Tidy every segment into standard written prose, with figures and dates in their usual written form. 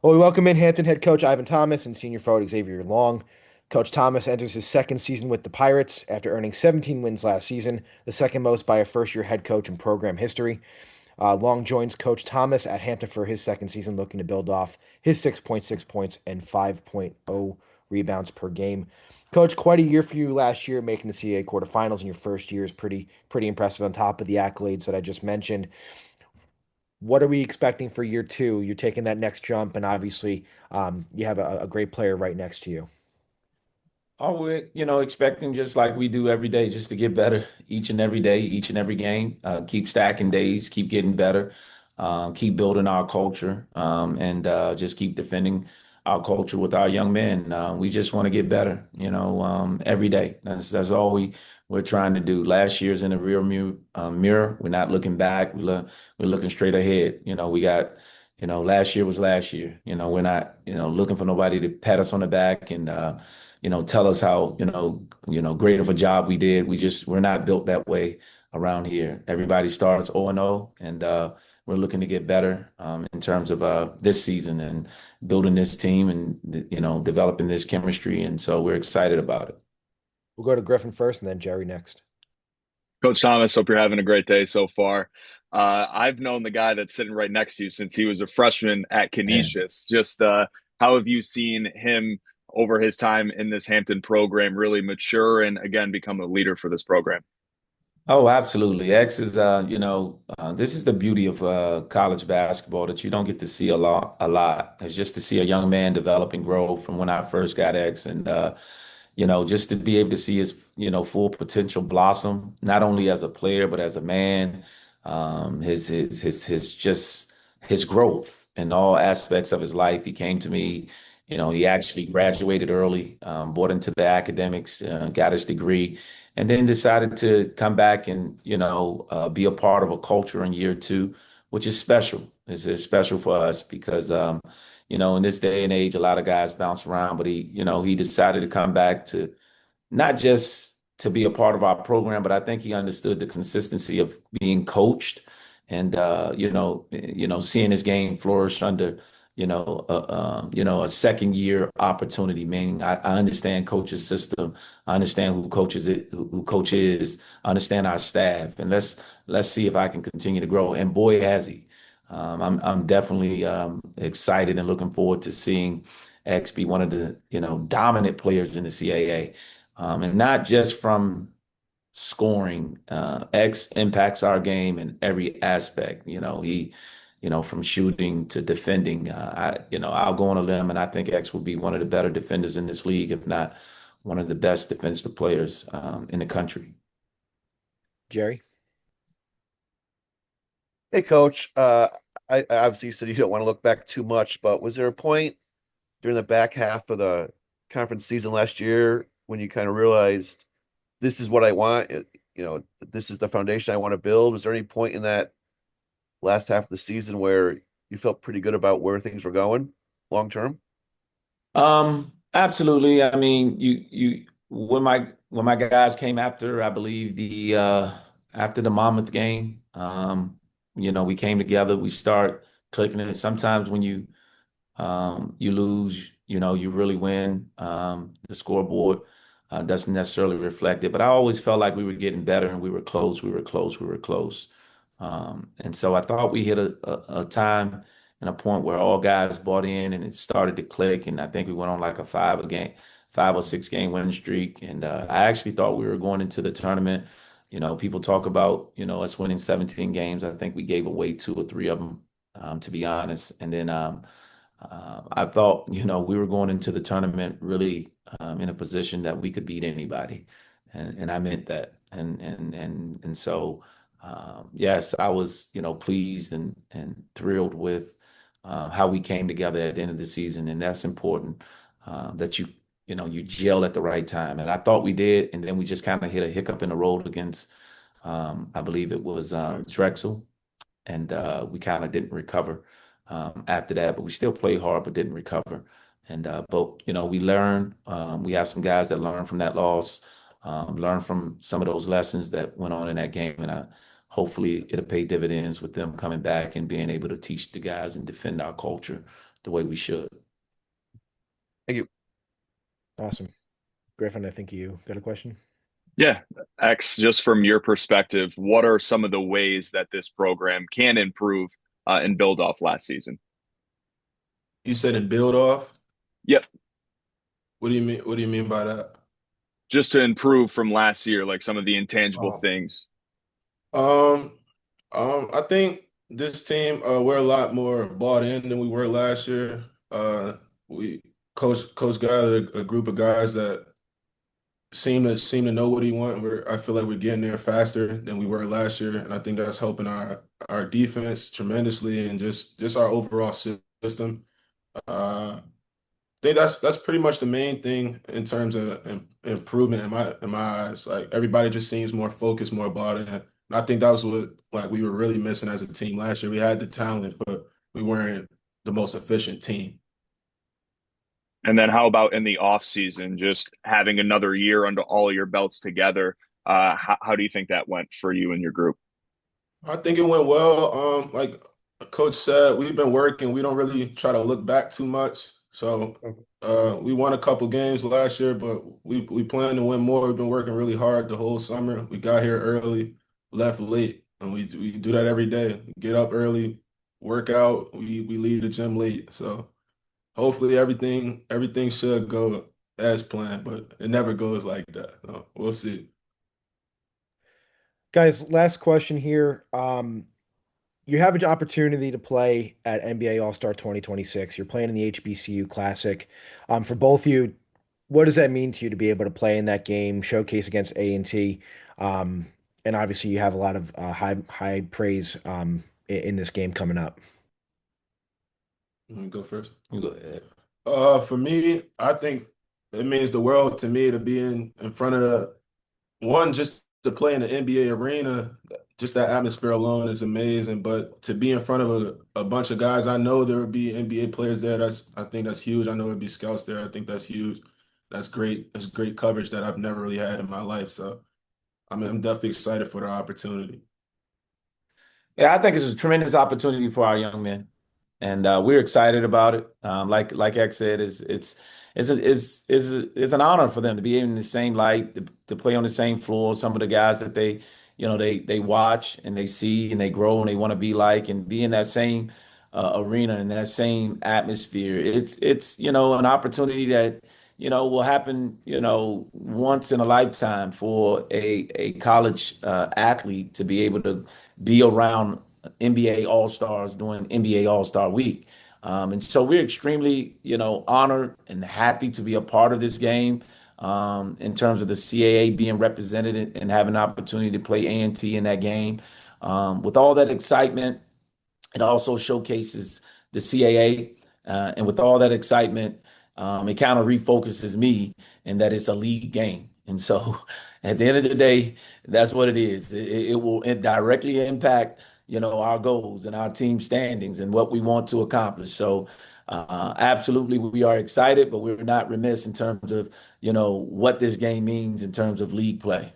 Well, we welcome in Hampton head coach Ivan Thomas and senior forward Xzavier Long. Coach Thomas enters his second season with the Pirates after earning 17 wins last season, the second most by a first-year head coach in program history. Long joins Coach Thomas at Hampton for his second season, looking to build off his 6.6 points and 5.0 rebounds per game. Coach, quite a year for you last year, making the CAA quarterfinals in your first year is pretty impressive on top of the accolades that I just mentioned. What are we expecting for year two? You're taking that next jump, and obviously, you have a great player right next to you. Oh, we're, expecting just like we do every day, just to get better each and every day, each and every game. Keep stacking days, keep getting better, keep building our culture, and just keep defending our culture with our young men. We just want to get better, every day. That's all we're trying to do. Last year's in the rear mirror. We're not looking back. We're looking straight ahead. We got. Last year was last year. We're not, looking for nobody to pat us on the back and tell us how, great of a job we did. We're not built that way around here. Everybody starts 0-0, and we're looking to get better in terms of this season and building this team and, developing this chemistry. And so we're excited about it. We'll go to Griffin first, and then Jerry next. Coach Thomas, hope you're having a great day so far. I've known the guy that's sitting right next to you since he was a freshman at Canisius. Just how have you seen him over his time in this Hampton program really mature and again become a leader for this program? Oh, absolutely. X is, this is the beauty of college basketball that you don't get to see a lot. It's just to see a young man develop and grow from when I first got X, and just to be able to see his, full potential blossom, not only as a player but as a man, his growth in all aspects of his life. He came to me. He actually graduated early, bought into the academics, got his degree, and then decided to come back and be a part of a culture in year two, which is special. It's special for us because in this day and age, a lot of guys bounce around, but he decided to come back to not just to be a part of our program, but I think he understood the consistency of being coached and seeing his game flourish under a second year opportunity. Meaning, I understand coach's system, I understand who coaches it, who coach is, I understand our staff, and let's see if I can continue to grow. And boy, has he. I'm definitely excited and looking forward to seeing X be one of the dominant players in the CAA, and not just from scoring. X impacts our game in every aspect. He, from shooting to defending. I'll go on a limb, and I think X will be one of the better defenders in this league, if not one of the best defensive players in the country. Jerry? Hey, Coach. I obviously you said you don't want to look back too much, but was there a point during the back half of the conference season last year when you kind of realized this is what I want? This is the foundation I want to build. Was there any point in that last half of the season where you felt pretty good about where things were going long term? Absolutely. I mean, you when my guys came after, I believe the after the Monmouth game, we came together, we start clicking it. Sometimes when you lose, you really win. The scoreboard doesn't necessarily reflect it, but I always felt like we were getting better and we were close, we were close, we were close. And so I thought we hit a time and a point where all guys bought in and it started to click. And I think we went on like a 5 or 6 game winning streak. And I actually thought we were going into the tournament. People talk about, us winning 17 games. I think we gave away 2 or 3 of them, to be honest. And then I thought, we were going into the tournament really in a position that we could beat anybody. And I meant that. And so yes, I was, pleased and thrilled with how we came together at the end of the season, and that's important that you gel at the right time, and I thought we did, and then we just kind of hit a hiccup in the road against, I believe it was Drexel, and we kind of didn't recover after that, but we still played hard but didn't recover. And but we learned. We have some guys that learned from that loss, learned from some of those lessons that went on in that game, and hopefully it'll pay dividends with them coming back and being able to teach the guys and defend our culture the way we should. Thank you. Awesome. Griffin, I think you got a question. Yeah, X, just from your perspective, what are some of the ways that this program can improve and build off last season? You said and build off. Yep, What do you mean? What do you mean by that? just to improve from last year, like some of the intangible Oh, things. um, I think this team, we're a lot more bought in than we were last year. We coach gathered a group of guys that seem to know what he wants. I feel like we're getting there faster than we were last year, and I think that's helping our defense tremendously and just our overall system. I think that's pretty much the main thing in terms of improvement in my eyes. Like everybody just seems more focused, more bought in. And I think that was what like we were really missing as a team last year. We had the talent, but we weren't the most efficient team. And then how about in the off season, just having another year under all your belts together? How do you think that went for you and your group? I think it went well. Like Coach said, we've been working. We don't really try to look back too much. So we won a couple games last year, but we plan to win more. We've been working really hard the whole summer. We got here early, left late, and we do that every day. We get up early, work out. We leave the gym late. So hopefully everything should go as planned, but it never goes like that. So we'll see. Guys, last question here. You have an opportunity to play at NBA All-Star 2026. You're playing in the HBCU Classic. For both of you, what does that mean to you to be able to play in that game, showcase against A&T? And obviously, you have a lot of high praise in this game coming up. Let me go first. You go ahead. For me, I think it means the world to me to be in front of one, just to play in the NBA arena. Just that atmosphere alone is amazing. But to be in front of a bunch of guys, I know there would be NBA players there. I think that's huge. I know there'd be scouts there. I think that's huge. That's great. That's great coverage that I've never really had in my life. So I'm definitely excited for the opportunity. Yeah, I think it's a tremendous opportunity for our young men, and we're excited about it. Like X said, it's an honor for them to be in the same light, to play on the same floor. Some of the guys that they watch and they see and they grow and they want to be like and be in that same arena and that same atmosphere. It's an opportunity that will happen once in a lifetime for a college athlete to be able to be around NBA All-Stars during NBA All-Star Week. And so we're extremely, honored and happy to be a part of this game in terms of the CAA being represented and having an opportunity to play A&T in that game. With all that excitement, it also showcases the CAA. And with all that excitement, it kind of refocuses me in that it's a league game. And so at the end of the day, that's what it is. It will directly impact, our goals and our team standings and what we want to accomplish. So absolutely, we are excited, but we're not remiss in terms of, what this game means in terms of league play.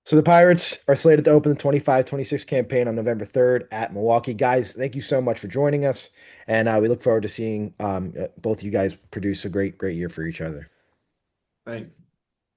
So the Pirates are slated to open the 25-26 campaign on November 3rd at Milwaukee. Guys, thank you so much for joining us, and we look forward to seeing both of you guys produce a great year for each other. Thank you.